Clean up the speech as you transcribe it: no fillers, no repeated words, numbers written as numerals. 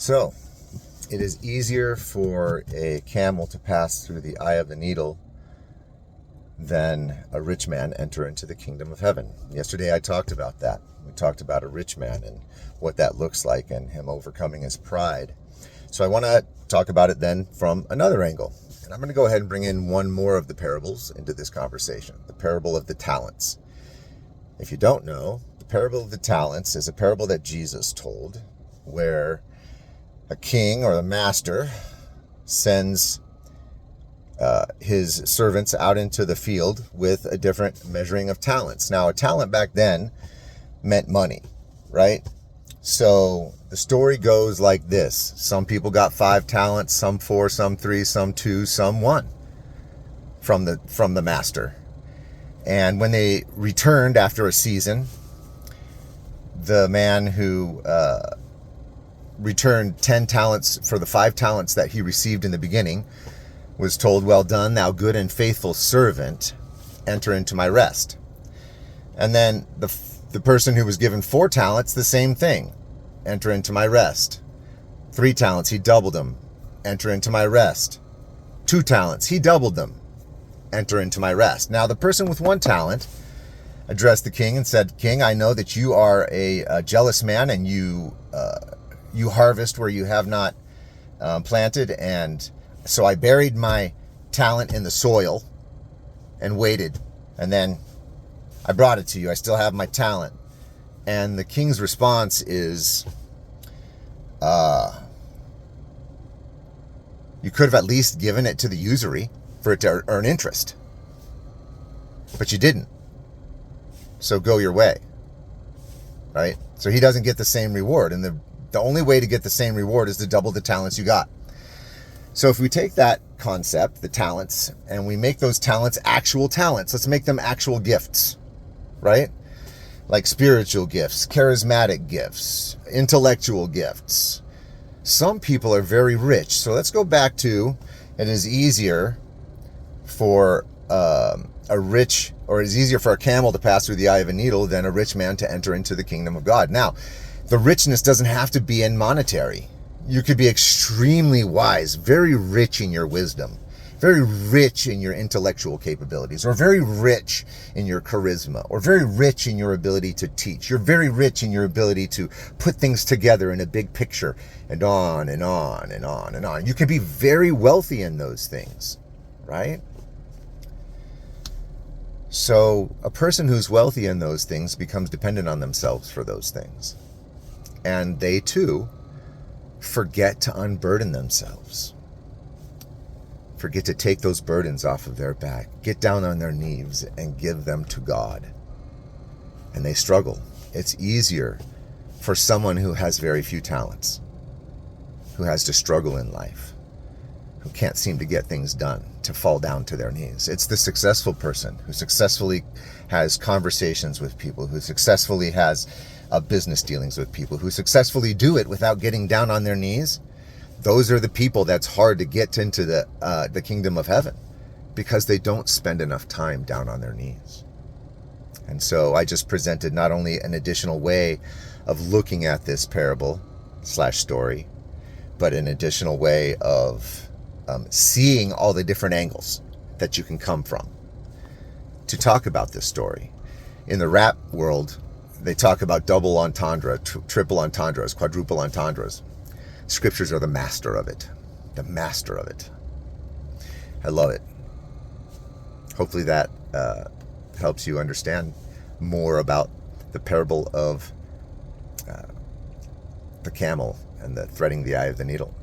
So, it is easier for a camel to pass through the eye of the needle than a rich man enter into the kingdom of heaven. Yesterday I talked about that. We talked about a rich man and what that looks like and him overcoming his pride. So I want to talk about it then from another angle. And I'm going to go ahead and bring in one more of the parables into this conversation, the parable of the talents. If you don't know, the parable of the talents is a parable that Jesus told where a king or a master sends his servants out into the field with a different measuring of talents. Now, a talent back then meant money, right? So the story goes like this. Some people got 5 talents, some 4, some 3, some 2, some 1 from the master. And when they returned after a season, the man who returned 10 talents for the 5 talents that he received in the beginning was told, "Well done, thou good and faithful servant, enter into my rest." And then the person who was given 4 talents, the same thing, enter into my rest. 3 talents, he doubled them, enter into my rest. 2 talents, he doubled them, enter into my rest. Now the person with 1 talent addressed the king and said, "King, I know that you are a jealous man and you harvest where you have not planted, and so I buried my talent in the soil and waited, and then I brought it to you. I still have my talent." And the king's response is, you could have at least given it to the usury for it to earn interest, but you didn't. So go your way, right? So he doesn't get the same reward, and the only way to get the same reward is to double the talents you got. So if we take that concept, the talents, and we make those talents actual talents, let's make them actual gifts, right? Like spiritual gifts, charismatic gifts, intellectual gifts. Some people are very rich. So let's go back to, it is easier for it's easier for a camel to pass through the eye of a needle than a rich man to enter into the kingdom of God. Now, the richness doesn't have to be in monetary. You could be extremely wise, very rich in your wisdom, very rich in your intellectual capabilities, or very rich in your charisma, or very rich in your ability to teach. You're very rich in your ability to put things together in a big picture, and on and on and on and on. You can be very wealthy in those things, right? So a person who's wealthy in those things becomes dependent on themselves for those things. And they too forget to unburden themselves. Forget to take those burdens off of their back. Get down on their knees and give them to God. And they struggle. It's easier for someone who has very few talents, who has to struggle in life, who can't seem to get things done, to fall down to their knees. It's the successful person who successfully has conversations with people, who successfully has business dealings with people, who successfully do it without getting down on their knees. Those are the people that's hard to get into the kingdom of heaven, because they don't spend enough time down on their knees. And so I just presented not only an additional way of looking at this parable / story, but an additional way of seeing all the different angles that you can come from to talk about this story. In the rap world, they talk about double entendre, triple entendres, quadruple entendres. Scriptures are the master of it. The master of it. I love it. Hopefully that helps you understand more about the parable of the camel and the threading the eye of the needle.